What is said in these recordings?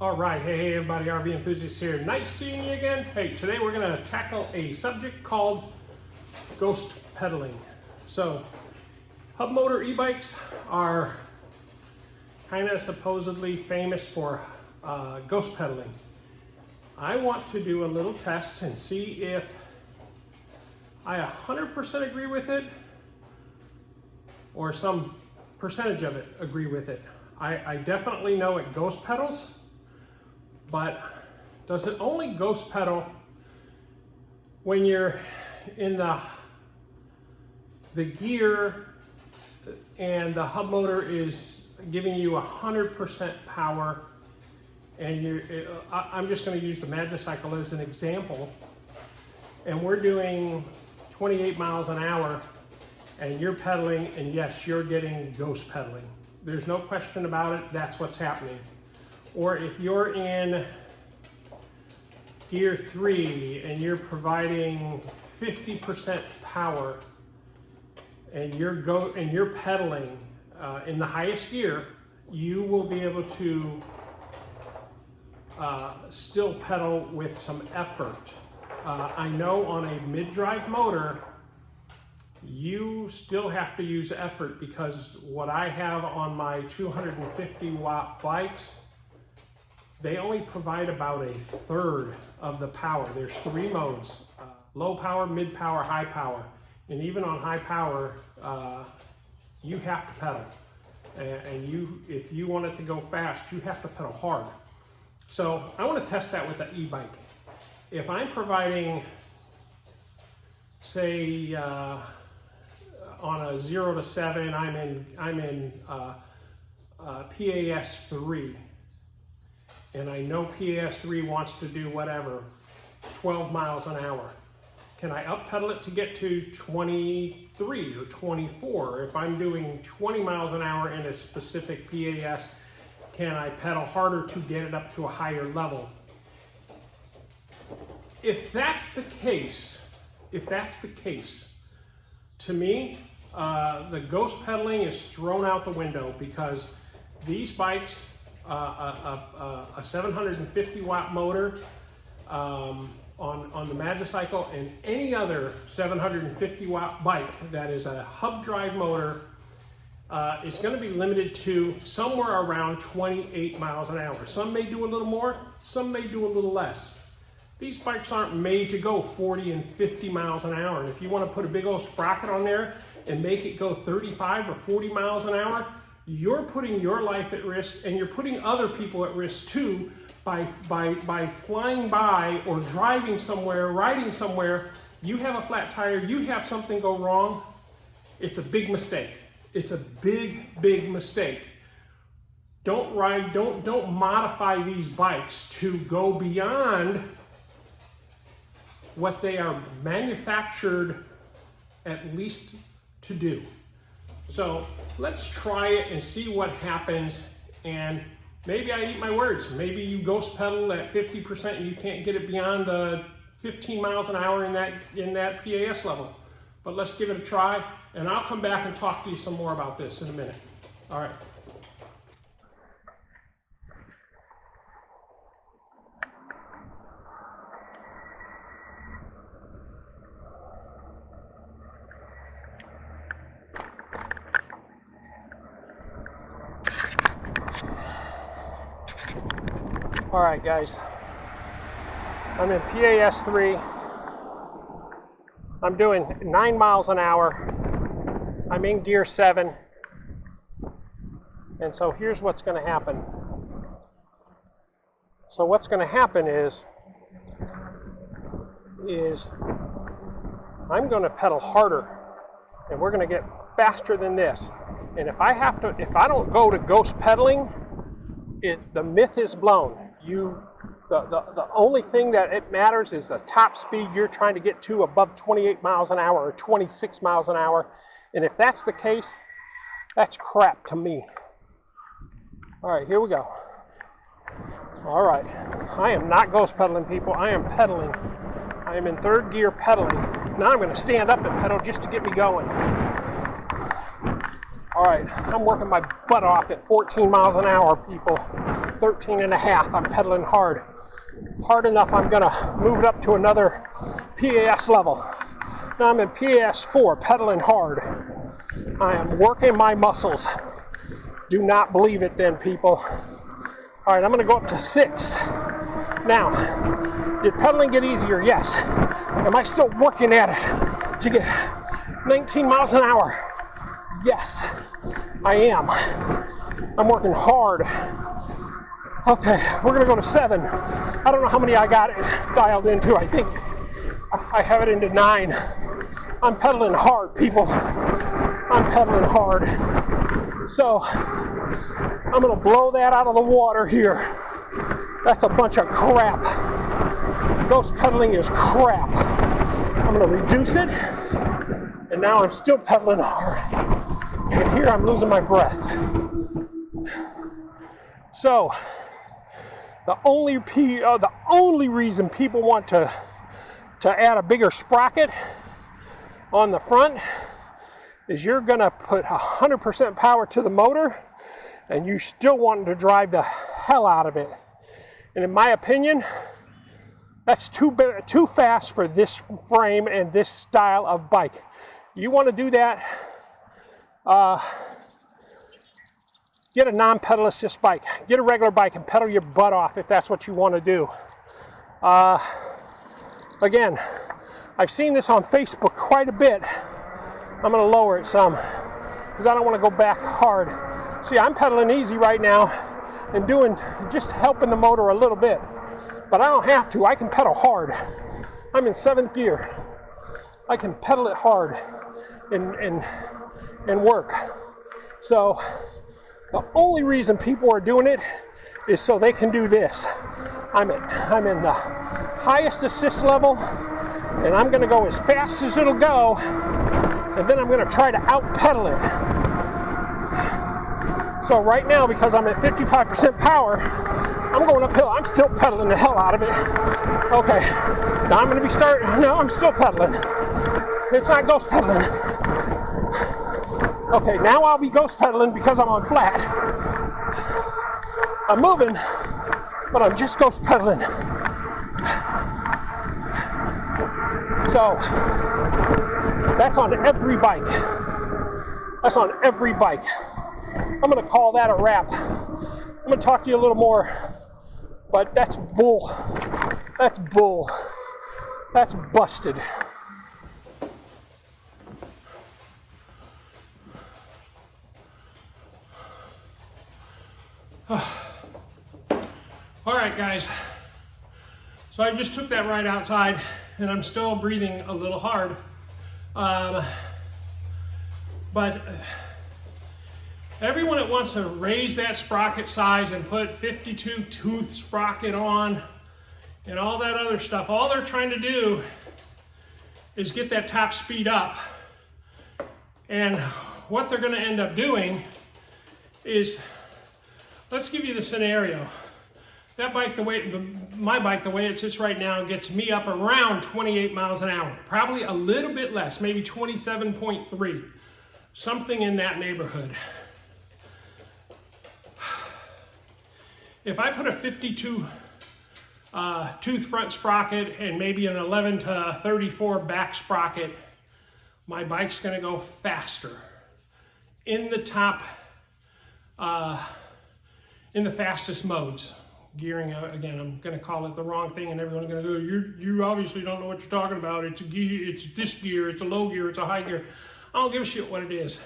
All right, hey everybody, RV Enthusiast here. Nice seeing you again. Hey, today we're gonna tackle a subject called ghost pedaling. So, hub motor e-bikes are kind of supposedly famous for ghost pedaling. I want to do a little test and see if I 100% agree with it or some percentage of it agree with it. I definitely know it ghost pedals, but does it only ghost pedal when you're in the gear and the hub motor is giving you 100% power, and I'm just going to use the Magicycle as an example, and we're doing 28 miles an hour and you're pedaling, and yes, you're getting ghost pedaling. There's no question about it, that's what's happening. Or if you're in gear 3 and you're providing 50% power and you're pedaling in the highest gear, you will be able to still pedal with some effort. I know on a mid-drive motor, you still have to use effort, because what I have on my 250 watt bikes, they only provide about 1/3 of the power. There's 3 modes, low power, mid power, high power. And even on high power, you have to pedal. And if you want it to go fast, you have to pedal hard. So I want to test that with the e-bike. If I'm providing, say, on a 0 to 7, I'm in PAS 3, and I know PAS 3 wants to do whatever, 12 miles an hour. Can I up pedal it to get to 23 or 24? If I'm doing 20 miles an hour in a specific PAS, can I pedal harder to get it up to a higher level? If that's the case, to me, the ghost pedaling is thrown out the window, because these bikes, a 750 watt motor on the Magicycle, and any other 750 watt bike that is a hub drive motor is going to be limited to somewhere around 28 miles an hour. Some may do a little more, some may do a little less. These bikes aren't made to go 40 and 50 miles an hour. And if you want to put a big old sprocket on there and make it go 35 or 40 miles an hour, you're putting your life at risk, and you're putting other people at risk too, by flying by or driving somewhere, riding somewhere. You have a flat tire, you have something go wrong. It's a big mistake. It's a big mistake. Don't modify these bikes to go beyond what they are manufactured at least to do. So let's try it and see what happens, and maybe I eat my words. Maybe you ghost pedal at 50% and you can't get it beyond 15 miles an hour in that PAS level. But let's give it a try, and I'll come back and talk to you some more about this in a minute. All right. All right, guys, I'm in PAS 3. I'm doing 9 miles an hour. I'm in gear 7. And so here's what's going to happen. So what's going to happen is I'm going to pedal harder, and we're going to get faster than this. And if I don't go to ghost pedaling, the myth is blown. The only thing that it matters is the top speed you're trying to get to, above 28 miles an hour or 26 miles an hour. And if that's the case, that's crap to me. All right, here we go. All right, I am not ghost pedaling, people. I am pedaling. I am in 3rd gear pedaling. Now I'm going to stand up and pedal just to get me going. All right, I'm working my butt off at 14 miles an hour, people. 13 and a half. I'm pedaling hard. Hard enough, I'm gonna move it up to another PAS level. Now I'm in PAS 4, pedaling hard. I am working my muscles. Do not believe it then, people. All right, I'm gonna go up to 6. Now, did pedaling get easier? Yes. Am I still working at it to get 19 miles an hour? Yes, I am. I'm working hard. Okay, we're gonna go to 7. I don't know how many I got it dialed into. I think I have it into 9. I'm pedaling hard, people. I'm pedaling hard. So, I'm gonna blow that out of the water here. That's a bunch of crap. Ghost pedaling is crap. I'm gonna reduce it, and now I'm still pedaling hard. And here I'm losing my breath. So, the only reason people want to add a bigger sprocket on the front is you're gonna put 100% power to the motor, and you still want to drive the hell out of it. And in my opinion, that's too fast for this frame and this style of bike. You want to do that, get a non-pedal assist bike. Get a regular bike and pedal your butt off if that's what you want to do. Again, I've seen this on Facebook quite a bit. I'm going to lower it some because I don't want to go back hard. See, I'm pedaling easy right now and just helping the motor a little bit. But I don't have to. I can pedal hard. I'm in 7th gear. I can pedal it hard and work. So the only reason people are doing it is so they can do this. I'm in the highest assist level, and I'm going to go as fast as it'll go, and then I'm going to try to out-pedal it. So right now, because I'm at 55% power, I'm going uphill. I'm still pedaling the hell out of it. Okay, now I'm going to be no, I'm still pedaling. It's not ghost pedaling. Okay, now I'll be ghost pedaling because I'm on flat. I'm moving, but I'm just ghost pedaling. So, that's on every bike. That's on every bike. I'm going to call that a wrap. I'm going to talk to you a little more, but that's bull. That's bull. That's busted. All right, guys. So I just took that ride outside, and I'm still breathing a little hard. But everyone that wants to raise that sprocket size and put 52 tooth sprocket on and all that other stuff, all they're trying to do is get that top speed up. And what they're going to end up doing is, let's give you the scenario. That bike, my bike, the way it sits right now, gets me up around 28 miles an hour. Probably a little bit less, maybe 27.3. Something in that neighborhood. If I put a 52 tooth front sprocket and maybe an 11 to 34 back sprocket, my bike's gonna go faster. In the top, in the fastest modes. Gearing, again, I'm gonna call it the wrong thing and everyone's gonna go, you obviously don't know what you're talking about. It's a gear, it's this gear, it's a low gear, it's a high gear. I don't give a shit what it is.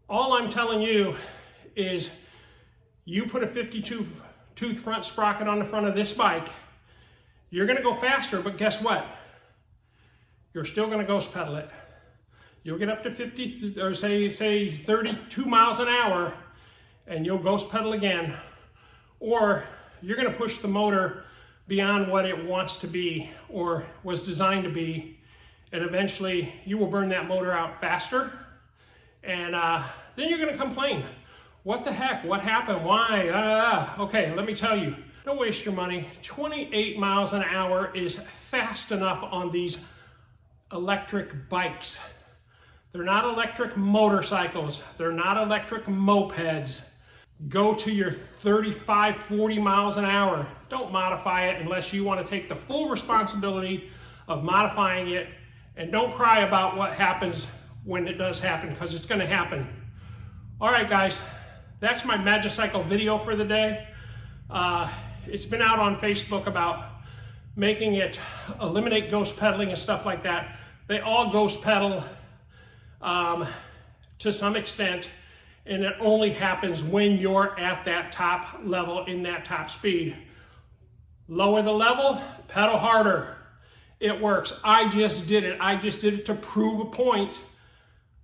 All I'm telling you is you put a 52 tooth front sprocket on the front of this bike, you're gonna go faster, but guess what? You're still gonna ghost pedal it. You'll get up to 50, or say 32 miles an hour, and you'll ghost pedal again. Or you're gonna push the motor beyond what it wants to be or was designed to be, and eventually you will burn that motor out faster, and then you're gonna complain. What the heck, what happened, why? Okay, let me tell you, don't waste your money. 28 miles an hour is fast enough on these electric bikes. They're not electric motorcycles. They're not electric mopeds. go to your 35, 40 miles an hour. Don't modify it unless you want to take the full responsibility of modifying it. And don't cry about what happens when it does happen, because it's going to happen. All right, guys, that's my Magicycle video for the day. It's been out on Facebook about making it eliminate ghost pedaling and stuff like that. They all ghost pedal to some extent, and it only happens when you're at that top level in that top speed. Lower the level, pedal harder. It works. I just did it. I just did it to prove a point.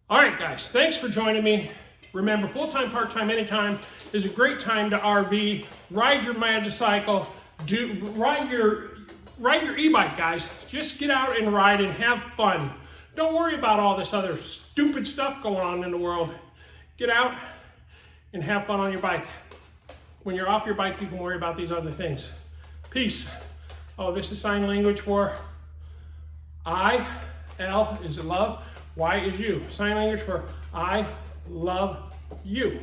All right, guys, thanks for joining me. Remember, full-time, part-time, anytime is a great time to RV. Ride your Magicycle. Ride your e-bike, guys. Just get out and ride and have fun. Don't worry about all this other stupid stuff going on in the world. Get out and have fun on your bike. When you're off your bike, you can worry about these other things. Peace. Oh, this is sign language for I, L is love, Y is you. Sign language for I love you.